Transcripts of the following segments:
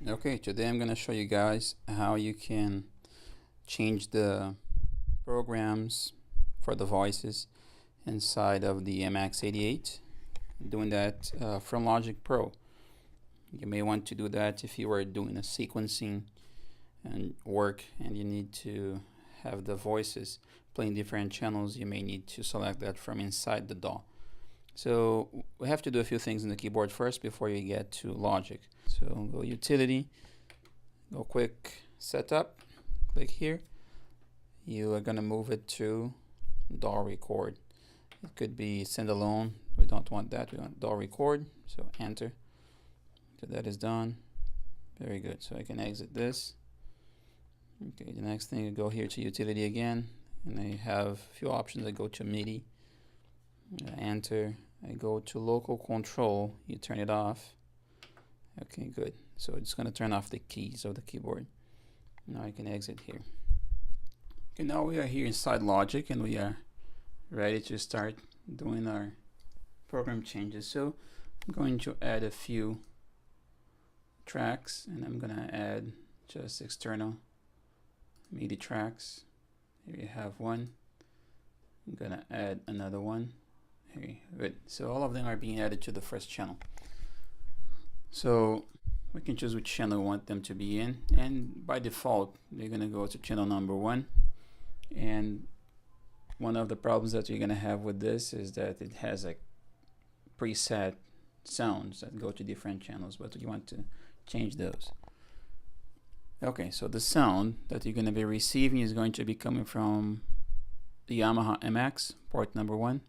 Okay, today I'm going to show you guys how you can change the programs for the voices inside of the MX88. Doing that from Logic Pro. You may want to do that if you are doing a sequencing and work and you need to have the voices playing different channels. You may need to select that from inside the DAW. So we have to do a few things in the keyboard first before you get to Logic. So go Utility, go Quick Setup, click here. You are going to move it to DAW Record. It could be standalone. We don't want that. We want DAW Record. So Enter. So that is done. Very good. So I can exit this. Okay, the next thing, you go here to Utility again, and I have a few options. I go to MIDI, Enter. I go to Local Control. You turn it off. Okay, good. So it's going to turn off the keys of the keyboard. Now I can exit here. Okay, now we are here inside Logic and we are ready to start doing our program changes. So I'm going to add a few tracks, and I'm going to add just external MIDI tracks. Here you have one. I'm going to add another one. Here, good. So all of them are being added to the first channel. So we can choose which channel we want them to be in, and by default they're going to go to channel number 1. And one of the problems that you're going to have with this is that it has like preset sounds that go to different channels, but you want to change those. Okay, so the sound that you're going to be receiving is going to be coming from the Yamaha MX port number 1.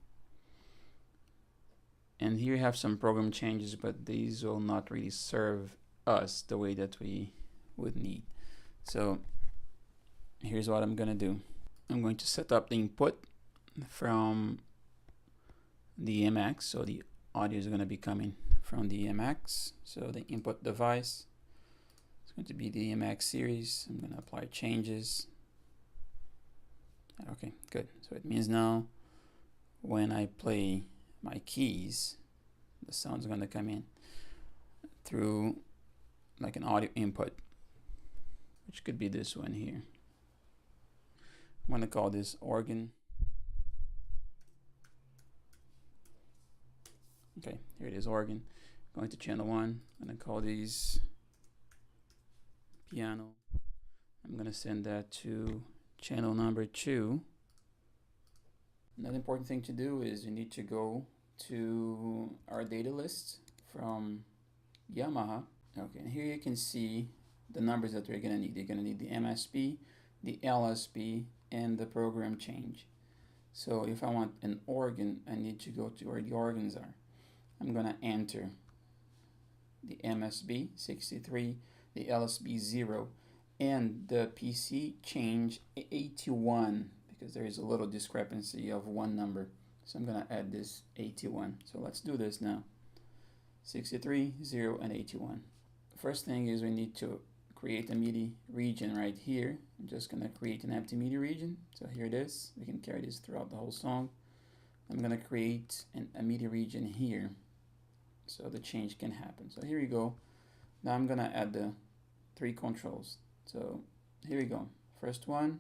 And here you have some program changes, but these will not really serve us the way that we would need. So here's what I'm going to do. I'm going to set up the input from the MX. So the audio is going to be coming from the MX. So the input device is going to be the MX series. I'm going to apply changes. Okay, good. So it means now when I play my keys, the sound is going to come in through like an audio input, which could be this one here. I'm going to call this organ. Okay, here it is, organ. Going to channel 1. I'm going to call these piano. I'm going to send that to channel number 2. Another important thing to do is you need to go to our data list from Yamaha. Okay, and here you can see the numbers that we're going to need. You're going to need the MSP, the LSP, and the program change. So if I want an organ, I need to go to where the organs are. I'm going to enter the MSB 63, the LSB 0, and the PC change 81, because there is a little discrepancy of one number. So I'm going to add this 81. So let's do this now. 63, 0, and 81. First thing is we need to create a MIDI region right here. I'm just going to create an empty MIDI region. So here it is. We can carry this throughout the whole song. I'm going to create a MIDI region here so the change can happen. So here we go. Now I'm going to add the 3 controls. So here we go. First one,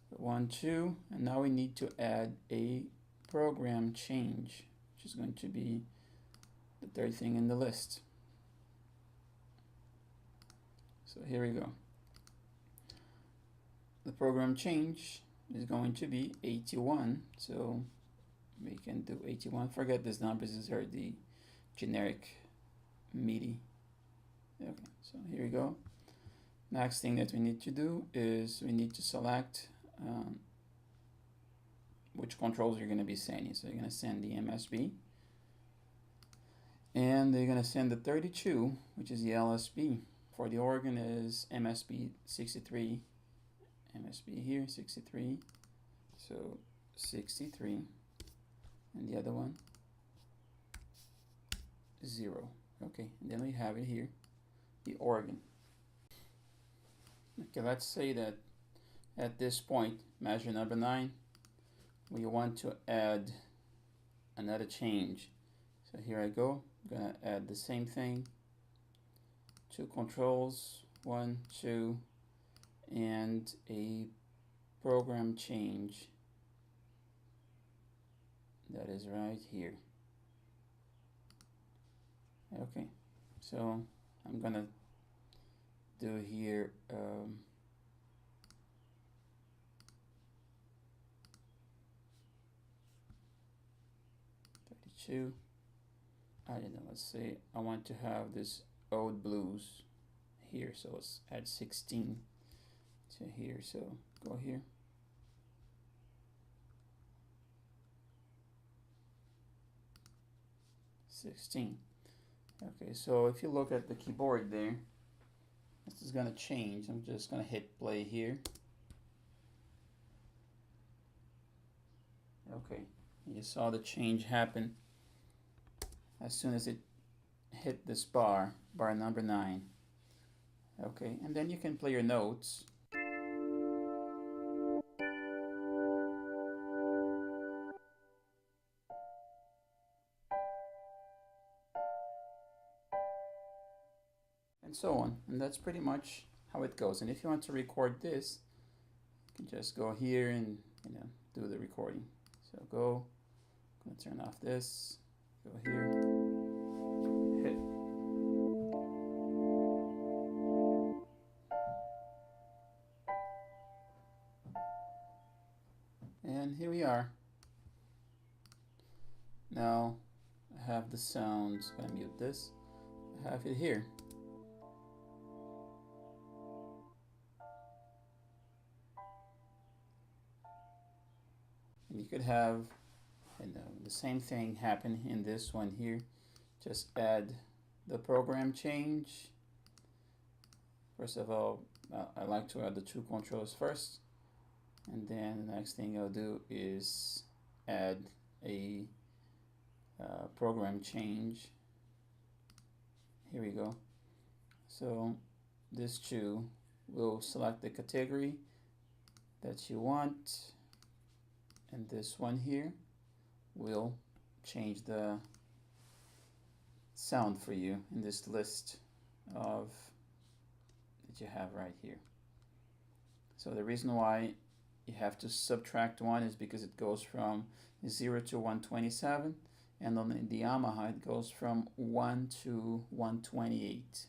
1, 2, and now we need to add a program change, which is going to be the third thing in the list. So here we go. The program change is going to be 81. So we can do 81. Forget these numbers, these are the generic MIDI. Okay, so here we go. Next thing that we need to do is we need to select which controls you're going to be sending. So you're going to send the MSB, and they're going to send the 32, which is the LSB. For the organ is MSB 63, MSB here 63, so 63, and the other one 0. Okay, and then we have it here, the organ. Okay, let's say that at this point, measure number 9, we want to add another change. So here I go. I'm gonna add the same thing two controls, 1, 2, and a program change that is right here. Okay, so I'm gonna do here 32. I don't know, let's say I want to have this old blues here, so let's add 16 to here. So go here, $16. Okay, so if you look at the keyboard there, this is gonna change. I'm just gonna hit play here. Okay, you saw the change happen as soon as it hit this bar number 9. Okay, and then you can play your notes. And so on, and that's pretty much how it goes. And if you want to record this, you can just go here and do the recording. So I'm gonna turn off this, go here, hit. And here we are. Now I have the sounds, I'm gonna mute this, I have it here. And you could have the same thing happen in this one here. Just add the program change. First of all, I like to add the two controls first, and then the next thing I'll do is add a program change. Here we go. So this two will select the category that you want, and this one here will change the sound for you in this list of that you have right here. So the reason why you have to subtract 1 is because it goes from 0 to 127, and on the Yamaha it goes from 1 to 128.